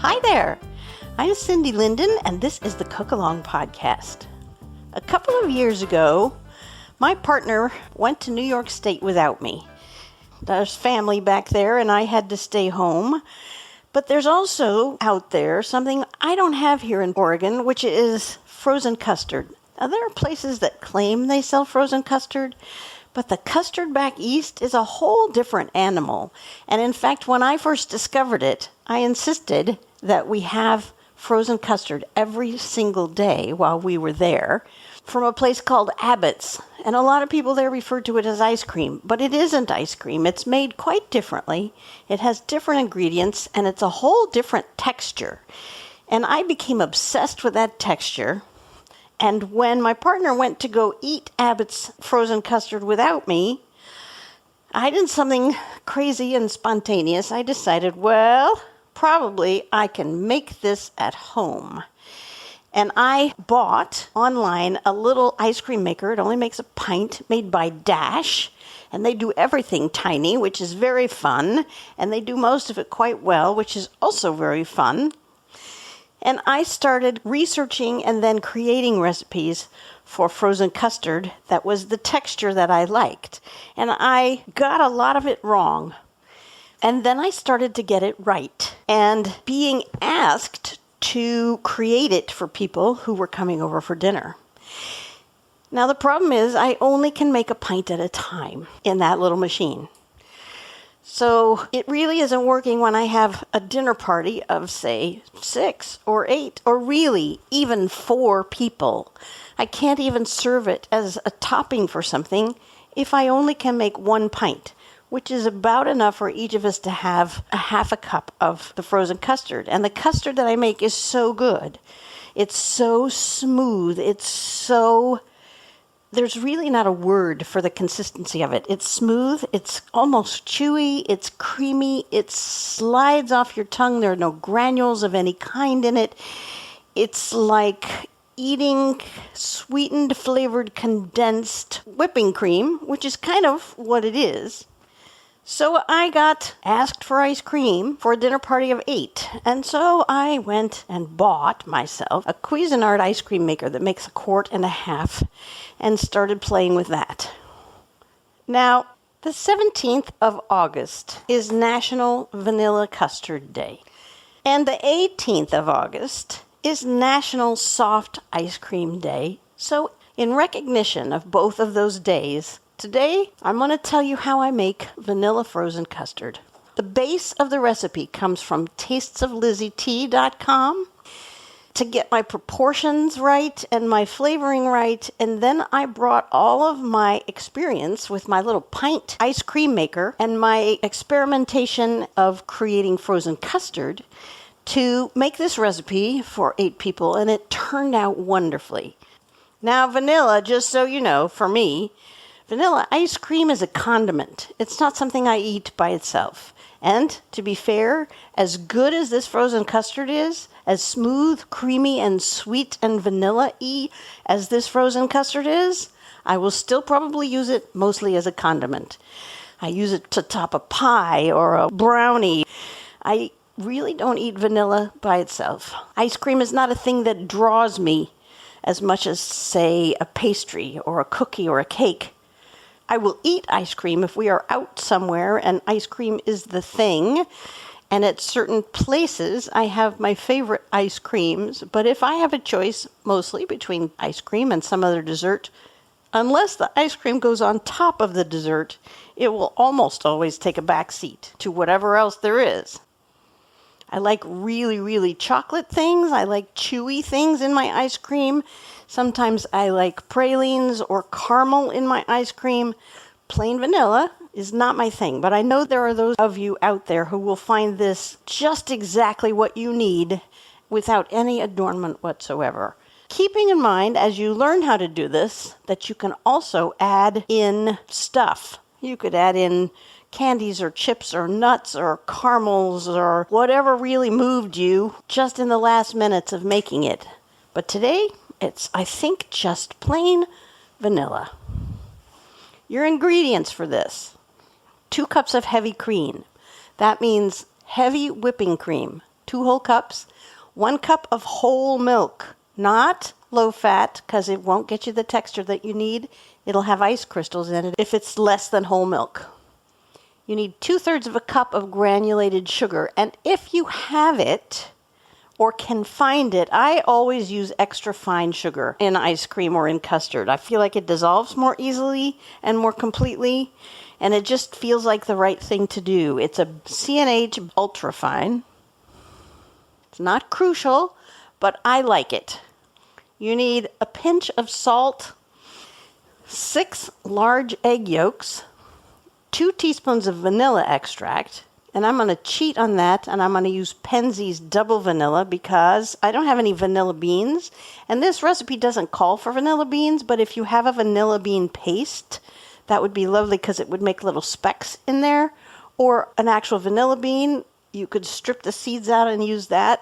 Hi there, I'm Cindy Linden, and this is the Cook Along Podcast. A couple of years ago, my partner went to New York State without me. There's family back there, and I had to stay home. But there's also out there something I don't have here in Oregon, which is frozen custard. Now, there are places that claim they sell frozen custard, but the custard back east is a whole different animal. And in fact, when I first discovered it, I insisted that we have frozen custard every single day while we were there from a place called Abbott's. And a lot of people there refer to it as ice cream, but it isn't ice cream. It's made quite differently. It has different ingredients, and it's a whole different texture. And I became obsessed with that texture. And when my partner went to go eat Abbott's frozen custard without me, I did something crazy and spontaneous. I decided, well, probably I can make this at home. And I bought online a little ice cream maker. It only makes a pint, made by Dash. And they do everything tiny, which is very fun. And they do most of it quite well, which is also very fun. And I started researching and then creating recipes for frozen custard that was the texture that I liked. And I got a lot of it wrong. And then I started to get it right. And being asked to create it for people who were coming over for dinner. Now, the problem is I only can make a pint at a time in that little machine. So it really isn't working when I have a dinner party of, say, 6 or 8 or really even 4 people. I can't even serve it as a topping for something if I only can make 1 pint, which is about enough for each of us to have a half a cup of the frozen custard. And the custard that I make is so good. It's so smooth. There's really not a word for the consistency of it. It's smooth, it's almost chewy, it's creamy, it slides off your tongue. There are no granules of any kind in it. It's like eating sweetened, flavored, condensed whipping cream, which is kind of what it is. So I got asked for ice cream for a dinner party of 8. And so I went and bought myself a Cuisinart ice cream maker that makes 1.5 quarts and started playing with that. Now, the 17th of August is National Vanilla Custard Day. And the 18th of August is National Soft Ice Cream Day. So in recognition of both of those days, today, I'm going to tell you how I make vanilla frozen custard. The base of the recipe comes from tastesoflizzietea.com to get my proportions right and my flavoring right. And then I brought all of my experience with my little pint ice cream maker and my experimentation of creating frozen custard to make this recipe for 8 people, and it turned out wonderfully. Now, vanilla, just so you know, for me, vanilla ice cream is a condiment. It's not something I eat by itself. And to be fair, as good as this frozen custard is, as smooth, creamy, and sweet and vanilla-y as this frozen custard is, I will still probably use it mostly as a condiment. I use it to top a pie or a brownie. I really don't eat vanilla by itself. Ice cream is not a thing that draws me as much as, say, a pastry or a cookie or a cake. I will eat ice cream if we are out somewhere and ice cream is the thing. And at certain places, I have my favorite ice creams. But if I have a choice, mostly between ice cream and some other dessert, unless the ice cream goes on top of the dessert, it will almost always take a back seat to whatever else there is. I like really, really chocolate things. I like chewy things in my ice cream. Sometimes I like pralines or caramel in my ice cream. Plain vanilla is not my thing, but I know there are those of you out there who will find this just exactly what you need without any adornment whatsoever. Keeping in mind, as you learn how to do this, that you can also add in stuff. You could add in candies or chips or nuts or caramels or whatever really moved you just in the last minutes of making it. But today, it's, I think, just plain vanilla. Your ingredients for this: 2 cups of heavy cream. That means heavy whipping cream, 2 whole cups, 1 cup of whole milk, not low fat, because it won't get you the texture that you need. It'll have ice crystals in it if it's less than whole milk. You need 2/3 of a cup of granulated sugar, and if you have it or can find it, I always use extra fine sugar in ice cream or in custard. I feel like it dissolves more easily and more completely, and it just feels like the right thing to do. It's a C&H ultra fine. It's not crucial, but I like it. You need a pinch of salt, 6 large egg yolks, 2 teaspoons of vanilla extract, and I'm going to cheat on that, and I'm going to use Penzeys double vanilla because I don't have any vanilla beans, and this recipe doesn't call for vanilla beans, but if you have a vanilla bean paste, that would be lovely because it would make little specks in there, or an actual vanilla bean. You could strip the seeds out and use that.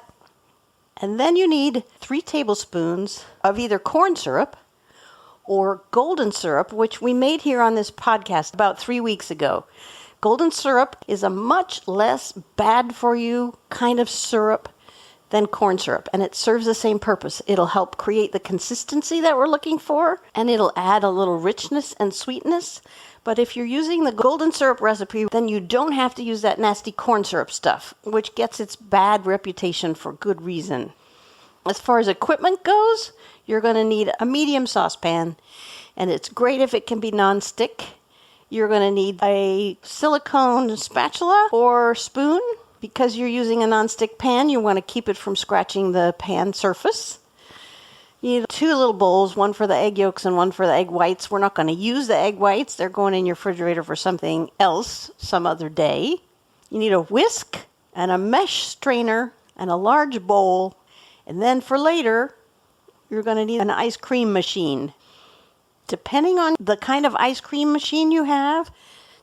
And then you need 3 tablespoons of either corn syrup or golden syrup, which we made here on this podcast about 3 weeks ago. Golden syrup is a much less bad for you kind of syrup than corn syrup, and it serves the same purpose. It'll help create the consistency that we're looking for, and it'll add a little richness and sweetness. But if you're using the golden syrup recipe, then you don't have to use that nasty corn syrup stuff, which gets its bad reputation for good reason. As far as equipment goes, you're going to need a medium saucepan, and it's great if it can be nonstick. You're going to need a silicone spatula or spoon. Because you're using a nonstick pan, you want to keep it from scratching the pan surface. You need 2 little bowls, one for the egg yolks and one for the egg whites. We're not going to use the egg whites. They're going in your refrigerator for something else some other day. You need a whisk and a mesh strainer and a large bowl. And then for later, you're going to need an ice cream machine. Depending on the kind of ice cream machine you have,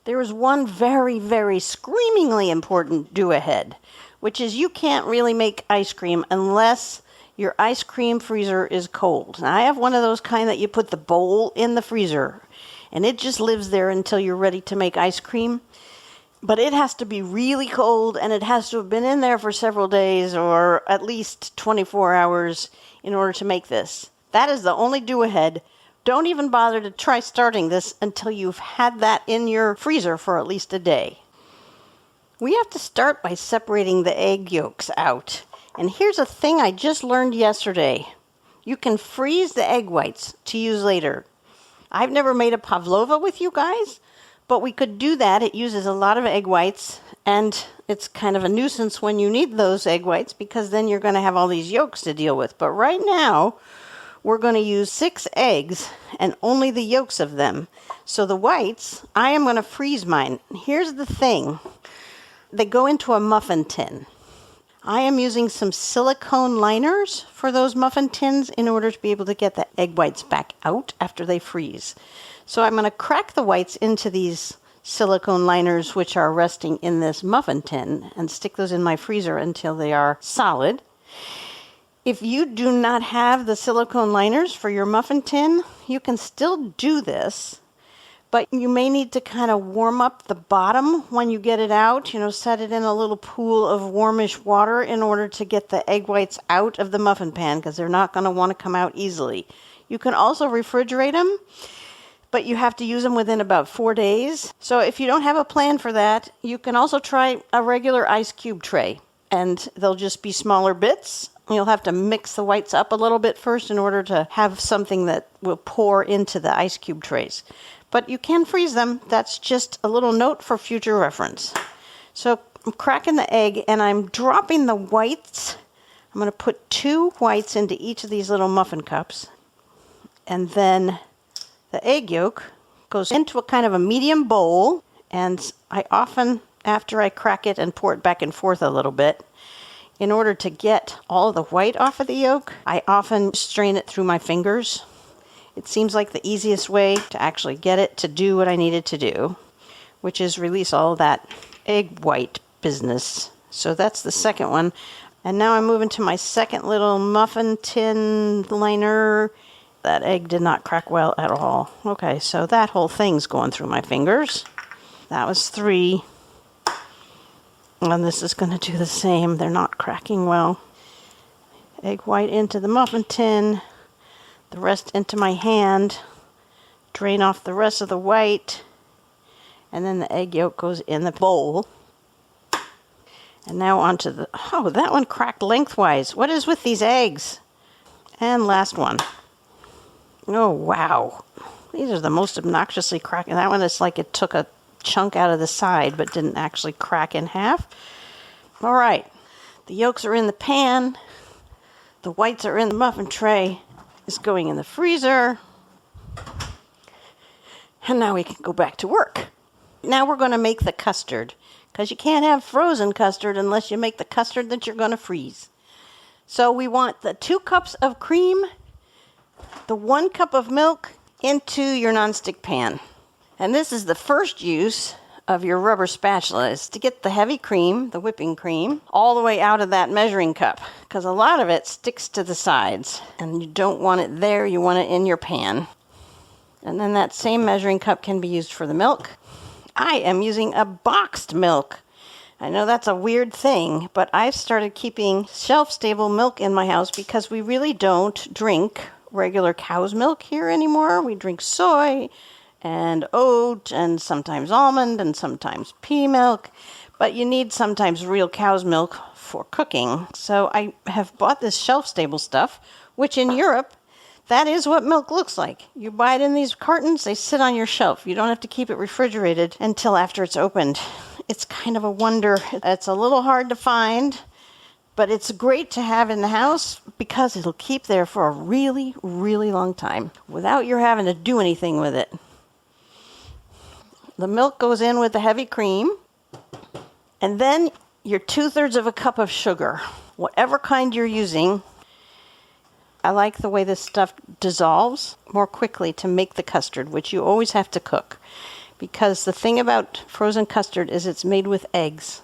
there is one very, very screamingly important do-ahead, which is you can't really make ice cream unless your ice cream freezer is cold. Now, I have one of those kind that you put the bowl in the freezer, and it just lives there until you're ready to make ice cream. But it has to be really cold, and it has to have been in there for several days or at least 24 hours in order to make this. That is the only do-ahead. Don't even bother to try starting this until you've had that in your freezer for at least a day. We have to start by separating the egg yolks out. And here's a thing I just learned yesterday. You can freeze the egg whites to use later. I've never made a pavlova with you guys, but we could do that. It uses a lot of egg whites, and it's kind of a nuisance when you need those egg whites because then you're going to have all these yolks to deal with. But right now, we're going to use 6 eggs and only the yolks of them. So the whites, I am going to freeze mine. Here's the thing. They go into a muffin tin. I am using some silicone liners for those muffin tins in order to be able to get the egg whites back out after they freeze. So I'm going to crack the whites into these silicone liners which are resting in this muffin tin and stick those in my freezer until they are solid. If you do not have the silicone liners for your muffin tin, you can still do this, but you may need to kind of warm up the bottom when you get it out. Set it in a little pool of warmish water in order to get the egg whites out of the muffin pan because they're not going to want to come out easily. You can also refrigerate them, but you have to use them within about 4 days. So if you don't have a plan for that, you can also try a regular ice cube tray, and they'll just be smaller bits. You'll have to mix the whites up a little bit first in order to have something that will pour into the ice cube trays. But you can freeze them. That's just a little note for future reference. So I'm cracking the egg and I'm dropping the whites. I'm going to put 2 whites into each of these little muffin cups. And then the egg yolk goes into a kind of a medium bowl. And I often, after I crack it and pour it back and forth a little bit, in order to get all the white off of the yolk, I often strain it through my fingers. It seems like the easiest way to actually get it to do what I need it to do, which is release all of that egg white business. So that's the second one. And now I'm moving to my second little muffin tin liner. That egg did not crack well at all. Okay, so that whole thing's going through my fingers. That was 3. And this is going to do the same. They're not cracking well. Egg white into the muffin tin, the rest into my hand. Drain off the rest of the white, and then the egg yolk goes in the bowl. And now onto the, oh, that one cracked lengthwise. What is with these eggs? And last one. Oh, wow. These are the most obnoxiously cracking. That one is like it took a chunk out of the side, but didn't actually crack in half. All right. The yolks are in the pan. The whites are in the muffin tray. It's going in the freezer. And now we can go back to work. Now we're going to make the custard, because you can't have frozen custard unless you make the custard that you're going to freeze. So we want the 2 cups of cream, the 1 cup of milk into your nonstick pan. And this is the first use of your rubber spatula, is to get the heavy cream, the whipping cream, all the way out of that measuring cup, because a lot of it sticks to the sides, and you don't want it there, you want it in your pan. And then that same measuring cup can be used for the milk. I am using a boxed milk. I know that's a weird thing, but I've started keeping shelf-stable milk in my house because we really don't drink regular cow's milk here anymore. We drink soy and oat and sometimes almond and sometimes pea milk, but you need sometimes real cow's milk for cooking. So I have bought this shelf-stable stuff, which in Europe, that is what milk looks like. You buy it in these cartons, they sit on your shelf. You don't have to keep it refrigerated until after it's opened. It's kind of a wonder. It's a little hard to find, but it's great to have in the house because it'll keep there for a really, really long time without your having to do anything with it. The milk goes in with the heavy cream, and then your 2/3 of a cup of sugar, whatever kind you're using. I like the way this stuff dissolves more quickly to make the custard, which you always have to cook. Because the thing about frozen custard is it's made with eggs.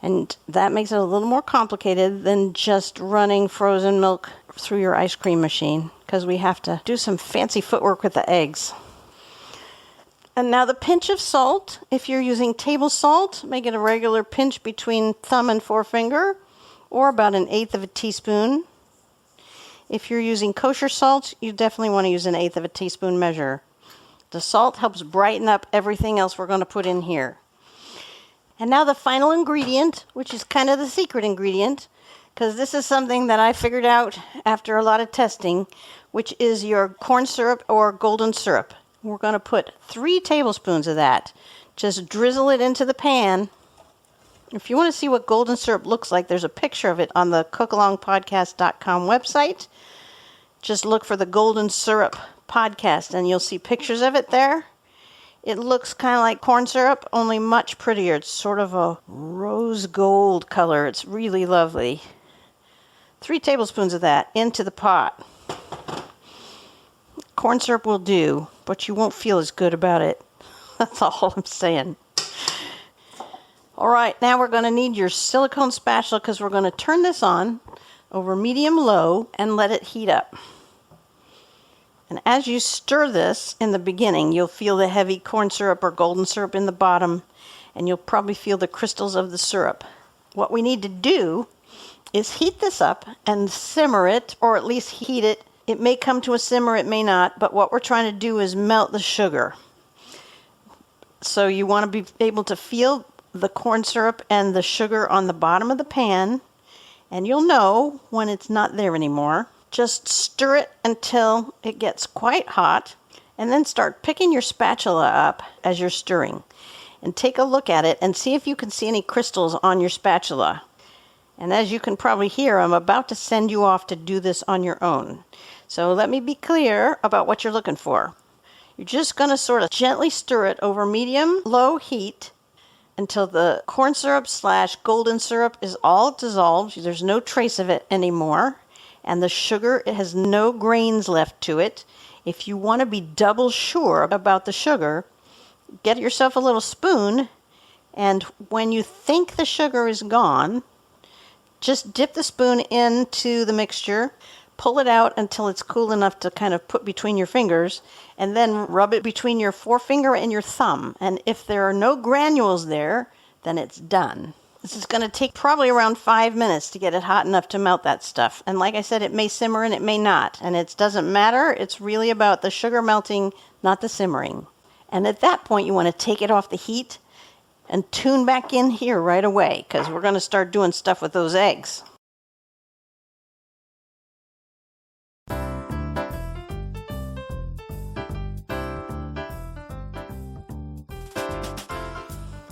And that makes it a little more complicated than just running frozen milk through your ice cream machine, because we have to do some fancy footwork with the eggs. And now the pinch of salt. If you're using table salt, make it a regular pinch between thumb and forefinger, or about 1/8 of a teaspoon. If you're using kosher salt, you definitely want to use 1/8 of a teaspoon measure. The salt helps brighten up everything else we're going to put in here. And now the final ingredient, which is kind of the secret ingredient, because this is something that I figured out after a lot of testing, which is your corn syrup or golden syrup. We're going to put 3 tablespoons of that. Just drizzle it into the pan. If you want to see what golden syrup looks like, there's a picture of it on the cookalongpodcast.com website. Just look for the Golden Syrup podcast and you'll see pictures of it there. It looks kind of like corn syrup, only much prettier. It's sort of a rose gold color. It's really lovely. 3 tablespoons of that into the pot. Corn syrup will do, but you won't feel as good about it. That's all I'm saying. All right, now we're going to need your silicone spatula because we're going to turn this on over medium-low and let it heat up. And as you stir this in the beginning, you'll feel the heavy corn syrup or golden syrup in the bottom, and you'll probably feel the crystals of the syrup. What we need to do is heat this up and simmer it, or at least heat it. It may come to a simmer, it may not, but what we're trying to do is melt the sugar. So you want to be able to feel the corn syrup and the sugar on the bottom of the pan, and you'll know when it's not there anymore. Just stir it until it gets quite hot, and then start picking your spatula up as you're stirring. And take a look at it and see if you can see any crystals on your spatula. And as you can probably hear, I'm about to send you off to do this on your own. So let me be clear about what you're looking for. You're just going to sort of gently stir it over medium-low heat until the corn syrup / golden syrup is all dissolved. There's no trace of it anymore. And the sugar, it has no grains left to it. If you want to be double sure about the sugar, get yourself a little spoon, and when you think the sugar is gone, just dip the spoon into the mixture, pull it out until it's cool enough to kind of put between your fingers, and then rub it between your forefinger and your thumb. And if there are no granules there, then it's done. This is going to take probably around 5 minutes to get it hot enough to melt that stuff. And like I said, it may simmer and it may not. And it doesn't matter. It's really about the sugar melting, not the simmering. And at that point, you want to take it off the heat and tune back in here right away, because we're going to start doing stuff with those eggs.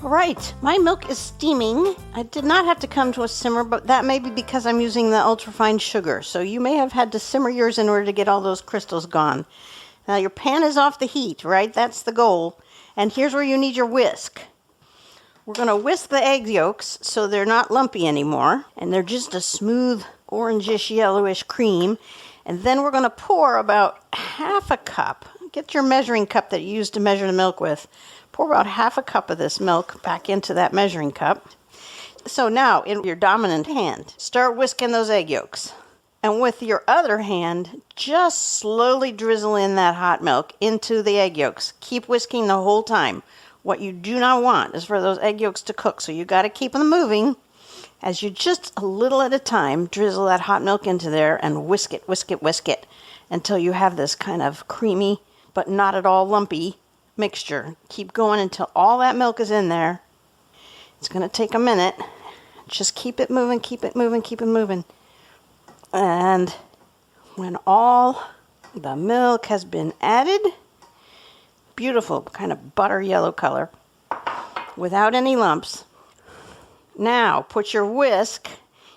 All right, my milk is steaming. I did not have to come to a simmer, but that may be because I'm using the ultrafine sugar. So you may have had to simmer yours in order to get all those crystals gone. Now your pan is off the heat, right? That's the goal. And here's where you need your whisk. We're going to whisk the egg yolks so they're not lumpy anymore, and they're just a smooth orangish yellowish cream. And then we're going to pour about half a cup. Get your measuring cup that you used to measure the milk with. Pour about half a cup of this milk back into that measuring cup. So now, in your dominant hand, start whisking those egg yolks. And with your other hand, just slowly drizzle in that hot milk into the egg yolks. Keep whisking the whole time. What you do not want is for those egg yolks to cook, so you got to keep them moving. As you just a little at a time drizzle that hot milk into there and whisk it, until you have this kind of creamy, but not at all lumpy mixture. Keep going until all that milk is in there. It's going to take a minute. Just keep it moving, keep it moving. And when all the milk has been added, beautiful kind of butter yellow color without any lumps. Now put your whisk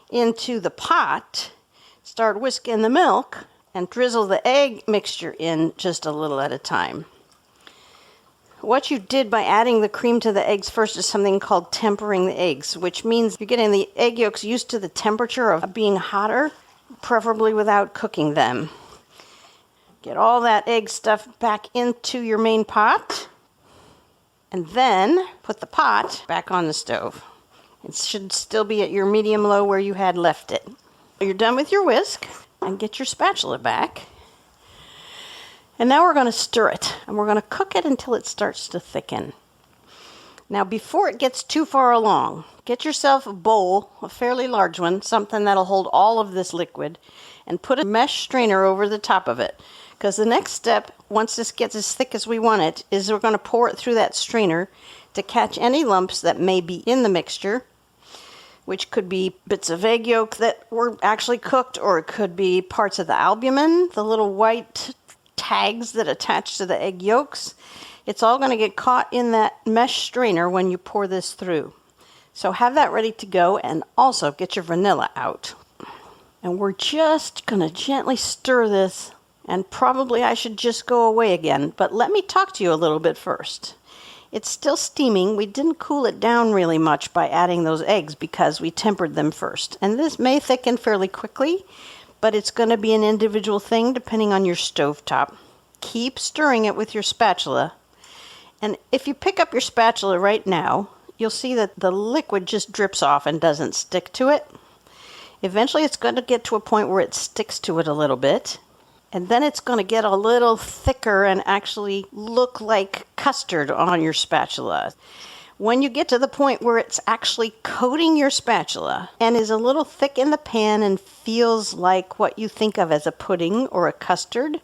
into the pot, start whisking the milk, and drizzle the egg mixture in just a little at a time. What you did by adding the cream to the eggs first is something called tempering the eggs, which means you're getting the egg yolks used to the temperature of being hotter, preferably without cooking them. Get all that egg stuff back into your main pot, and then put the pot back on the stove. It should still be at your medium-low where you had left it. You're done with your whisk, and get your spatula back. And now we're going to stir it, and we're going to cook it until it starts to thicken. Now, before it gets too far along, get yourself a bowl, a fairly large one, something that'll hold all of this liquid, and put a mesh strainer over the top of it. Because the next step, once this gets as thick as we want it, is we're going to pour it through that strainer to catch any lumps that may be in the mixture, which could be bits of egg yolk that were actually cooked, or it could be parts of the albumin, the little white tags that attach to the egg yolks. It's all going to get caught in that mesh strainer when you pour this through. So have that ready to go, and also get your vanilla out. And we're just going to gently stir this, and probably I should just go away again, but let me talk to you a little bit first. It's still steaming. We didn't cool it down really much by adding those eggs because we tempered them first. And this may thicken fairly quickly, but it's going to be an individual thing depending on your stovetop. Keep stirring it with your spatula. And if you pick up your spatula right now, you'll see that the liquid just drips off and doesn't stick to it. Eventually it's going to get to a point where it sticks to it a little bit. And then it's going to get a little thicker and actually look like custard on your spatula. When you get to the point where it's actually coating your spatula and is a little thick in the pan and feels like what you think of as a pudding or a custard,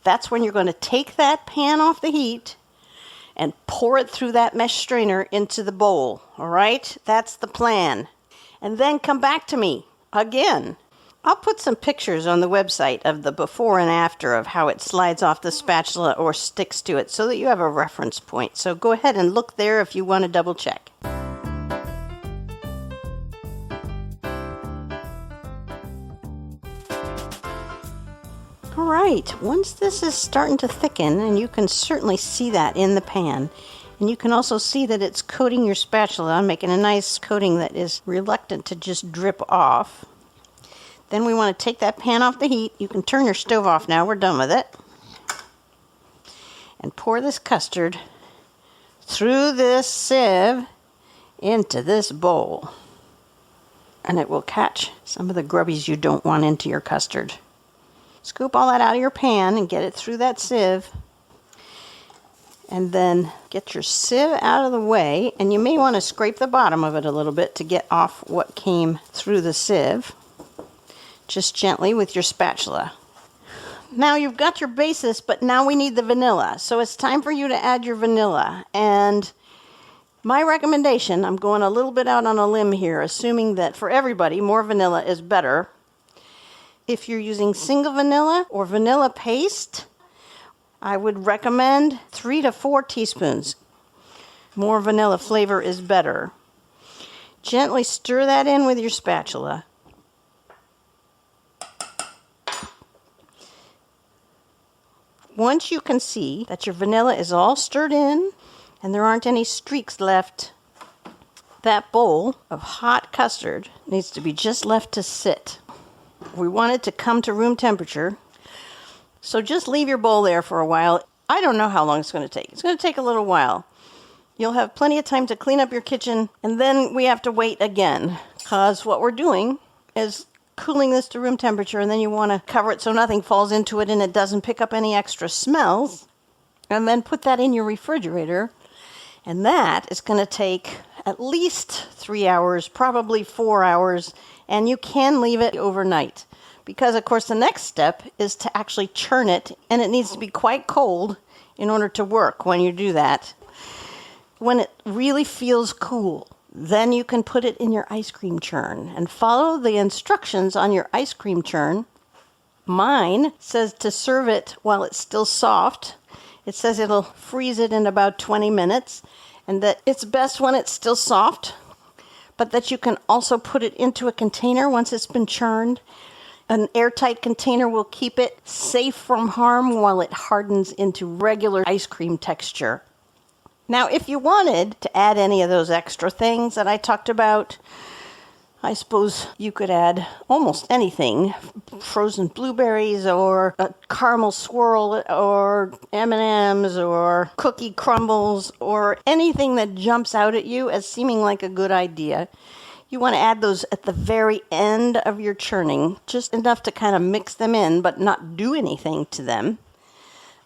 that's when you're going to take that pan off the heat and pour it through that mesh strainer into the bowl. All right? That's the plan. And then come back to me again. I'll put some pictures on the website of the before and after of how it slides off the spatula or sticks to it so that you have a reference point. So go ahead and look there if you want to double check. All right, once this is starting to thicken, and you can certainly see that in the pan, and you can also see that it's coating your spatula, making a nice coating that is reluctant to just drip off. Then we want to take that pan off the heat. You can turn your stove off now. We're done with it. And pour this custard through this sieve into this bowl. And it will catch some of the grubbies you don't want into your custard. Scoop all that out of your pan and get it through that sieve. And then get your sieve out of the way, and you may want to scrape the bottom of it a little bit to get off what came through the sieve. Just gently with your spatula. Now you've got your basis, but now we need the vanilla. So it's time for you to add your vanilla. And my recommendation, I'm going a little bit out on a limb here, assuming that for everybody, more vanilla is better. If you're using single vanilla or vanilla paste, I would recommend 3 to 4 teaspoons. More vanilla flavor is better. Gently stir that in with your spatula. Once you can see that your vanilla is all stirred in and there aren't any streaks left, that bowl of hot custard needs to be just left to sit. We want it to come to room temperature, so just leave your bowl there for a while. I don't know how long it's going to take. It's going to take a little while. You'll have plenty of time to clean up your kitchen, and then we have to wait again, because what we're doing is cooling this to room temperature, and then you want to cover it so nothing falls into it and it doesn't pick up any extra smells, and then put that in your refrigerator. And that is going to take at least 3 hours, probably 4 hours, and you can leave it overnight. Because, of course, the next step is to actually churn it, and it needs to be quite cold in order to work when you do that. When it really feels cool, then you can put it in your ice cream churn and follow the instructions on your ice cream churn. Mine says to serve it while it's still soft. It says it'll freeze it in about 20 minutes, and that it's best when it's still soft, but that you can also put it into a container once it's been churned. An airtight container will keep it safe from harm while it hardens into regular ice cream texture. Now, if you wanted to add any of those extra things that I talked about, I suppose you could add almost anything. Frozen blueberries or a caramel swirl or M&Ms or cookie crumbles or anything that jumps out at you as seeming like a good idea. You want to add those at the very end of your churning, just enough to kind of mix them in but not do anything to them.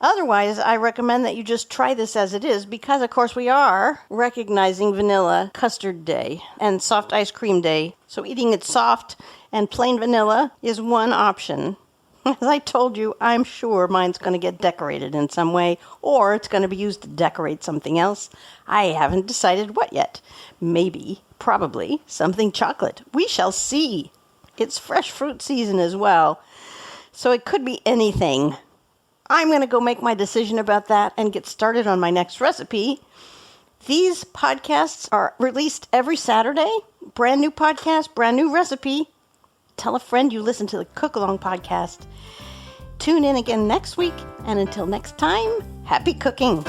Otherwise, I recommend that you just try this as it is because, of course, we are recognizing Vanilla Custard Day and Soft Ice Cream Day. So eating it soft and plain vanilla is one option. As I told you, I'm sure mine's going to get decorated in some way, or it's going to be used to decorate something else. I haven't decided what yet. Maybe, probably, something chocolate. We shall see. It's fresh fruit season as well, so it could be anything. I'm going to go make my decision about that and get started on my next recipe. These podcasts are released every Saturday. Brand new podcast, brand new recipe. Tell a friend you listen to the Cook Along podcast. Tune in again next week, and until next time, happy cooking.